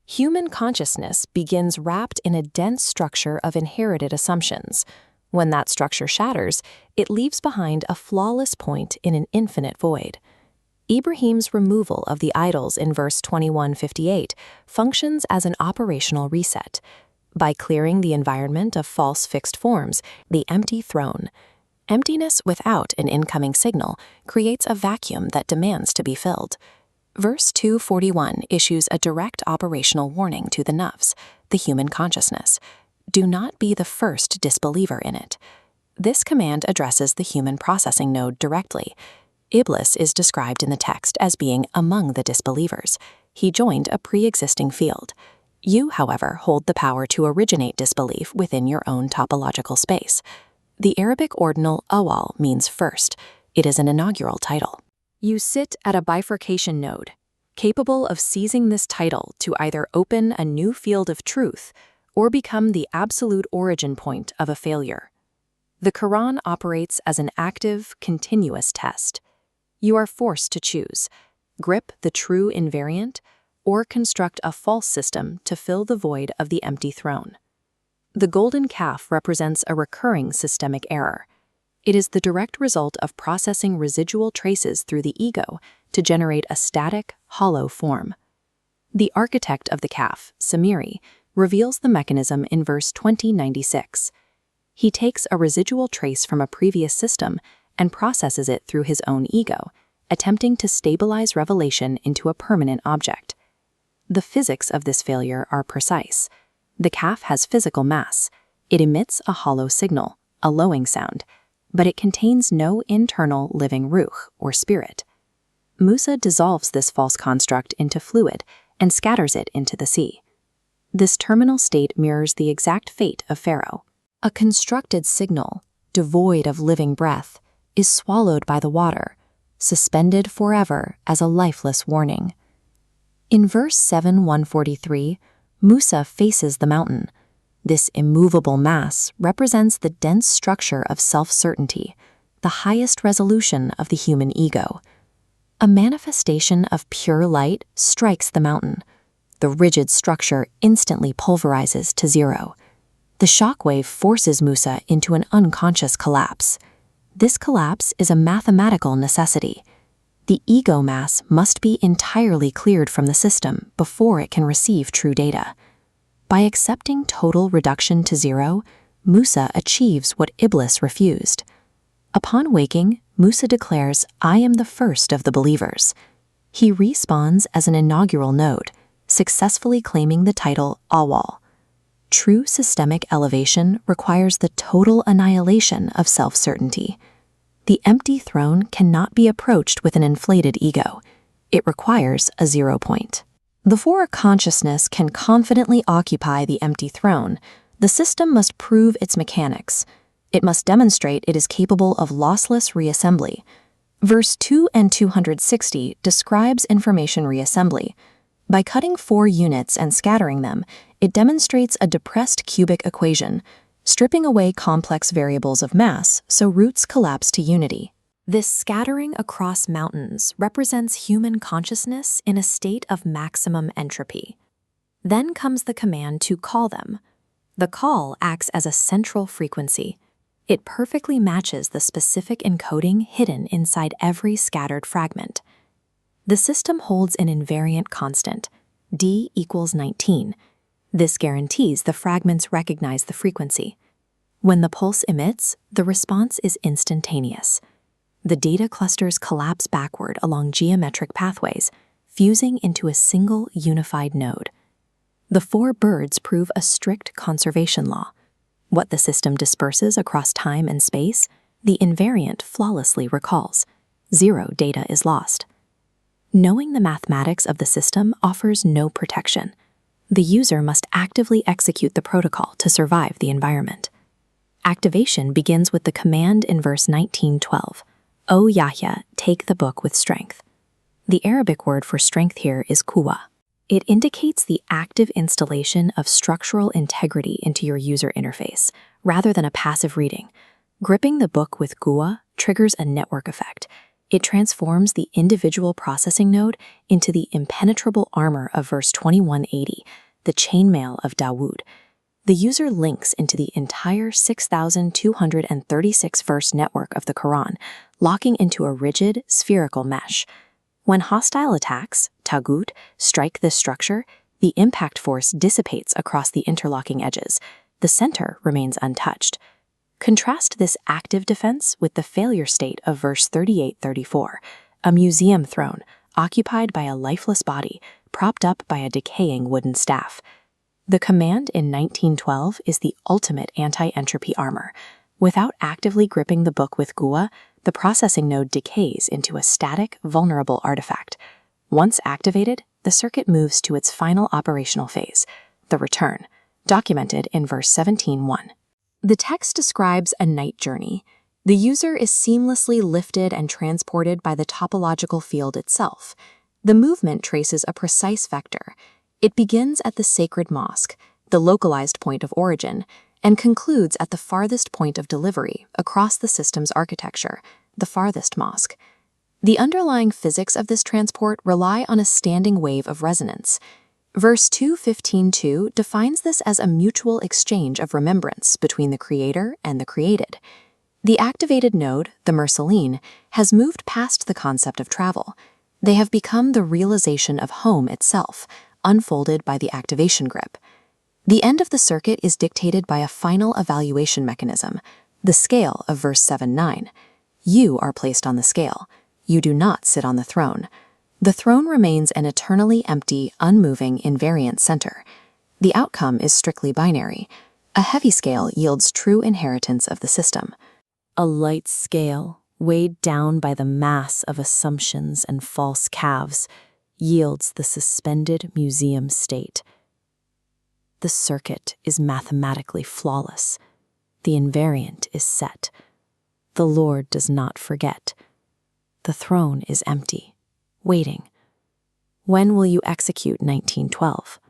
Human consciousness begins wrapped in a dense structure of inherited assumptions. When that structure shatters, it leaves behind a flawless point in an infinite void. Ibrahim's removal of the idols in verse 2158 functions as an operational reset. By clearing the environment of false fixed forms, the empty throne. Emptiness without an incoming signal creates a vacuum that demands to be filled. Verse 241 issues a direct operational warning to the nafs, the human consciousness. Do not be the first disbeliever in it. This command addresses the human processing node directly. Iblis is described in the text as being among the disbelievers. He joined a pre-existing field. You, however, hold the power to originate disbelief within your own topological space. The Arabic ordinal awal means first. It is an inaugural title. You sit at a bifurcation node, capable of seizing this title to either open a new field of truth or become the absolute origin point of a failure. The Quran operates as an active, continuous test. You are forced to choose, grip the true invariant, or construct a false system to fill the void of the empty throne. The golden calf represents a recurring systemic error. It is the direct result of processing residual traces through the ego to generate a static, hollow form. The architect of the calf, Samiri, reveals the mechanism in verse 2096. He takes a residual trace from a previous system and processes it through his own ego, attempting to stabilize revelation into a permanent object. The physics of this failure are precise. The calf has physical mass. It emits a hollow signal, a lowing sound, but it contains no internal living ruh, or spirit. Musa dissolves this false construct into fluid and scatters it into the sea. This terminal state mirrors the exact fate of Pharaoh. A constructed signal, devoid of living breath, is swallowed by the water, suspended forever as a lifeless warning. In verse 7:143, Musa faces the mountain. This immovable mass represents the dense structure of self-certainty, the highest resolution of the human ego. A manifestation of pure light strikes the mountain. The rigid structure instantly pulverizes to zero. The shockwave forces Musa into an unconscious collapse. This collapse is a mathematical necessity. The ego mass must be entirely cleared from the system before it can receive true data. By accepting total reduction to zero, Musa achieves what Iblis refused. Upon waking, Musa declares, "I am the first of the believers." He respawns as an inaugural node, successfully claiming the title awal. True systemic elevation requires the total annihilation of self-certainty. The empty throne cannot be approached with an inflated ego. It requires a 0 point. Before a consciousness can confidently occupy the empty throne, the system must prove its mechanics. It must demonstrate it is capable of lossless reassembly. Verse 2 and 260 describes information reassembly. By cutting 4 units and scattering them, it demonstrates a depressed cubic equation, stripping away complex variables of mass so roots collapse to unity. This scattering across mountains represents human consciousness in a state of maximum entropy. Then comes the command to call them. The call acts as a central frequency. It perfectly matches the specific encoding hidden inside every scattered fragment. The system holds an invariant constant, d equals 19. This guarantees the fragments recognize the frequency. When the pulse emits, the response is instantaneous. The data clusters collapse backward along geometric pathways, fusing into a single unified node. The 4 birds prove a strict conservation law. What the system disperses across time and space, the invariant flawlessly recalls. 0 data is lost. Knowing the mathematics of the system offers no protection. The user must actively execute the protocol to survive the environment. Activation begins with the command in verse 19:12. O Yahya, take the book with strength. The Arabic word for strength here is quwa. It indicates the active installation of structural integrity into your user interface, rather than a passive reading. Gripping the book with quwa triggers a network effect. It transforms the individual processing node into the impenetrable armor of verse 2180, the chainmail of Dawood. The user links into the entire 6,236 verse network of the Quran, locking into a rigid, spherical mesh. When hostile attacks, tagut, strike this structure, the impact force dissipates across the interlocking edges. The center remains untouched. Contrast this active defense with the failure state of verse 3834, a museum throne occupied by a lifeless body, propped up by a decaying wooden staff. The command in 1912 is the ultimate anti-entropy armor. Without actively gripping the book with Gua, the processing node decays into a static, vulnerable artifact. Once activated, the circuit moves to its final operational phase, the return, documented in verse 17:1. The text describes a night journey. The user is seamlessly lifted and transported by the topological field itself. The movement traces a precise vector. It begins at the sacred mosque, the localized point of origin, and concludes at the farthest point of delivery across the system's architecture, the farthest mosque. The underlying physics of this transport rely on a standing wave of resonance. Verse 2:15-2 defines this as a mutual exchange of remembrance between the creator and the created. The activated node, the Mursaline, has moved past the concept of travel. They have become the realization of home itself, unfolded by the activation grip. The end of the circuit is dictated by a final evaluation mechanism, the scale of verse 7:9. You are placed on the scale. You do not sit on the throne. The throne remains an eternally empty, unmoving, invariant center. The outcome is strictly binary. A heavy scale yields true inheritance of the system. A light scale, weighed down by the mass of assumptions and false calves, yields the suspended museum state. The circuit is mathematically flawless. The invariant is set. The Lord does not forget. The throne is empty, waiting. When will you execute 1912?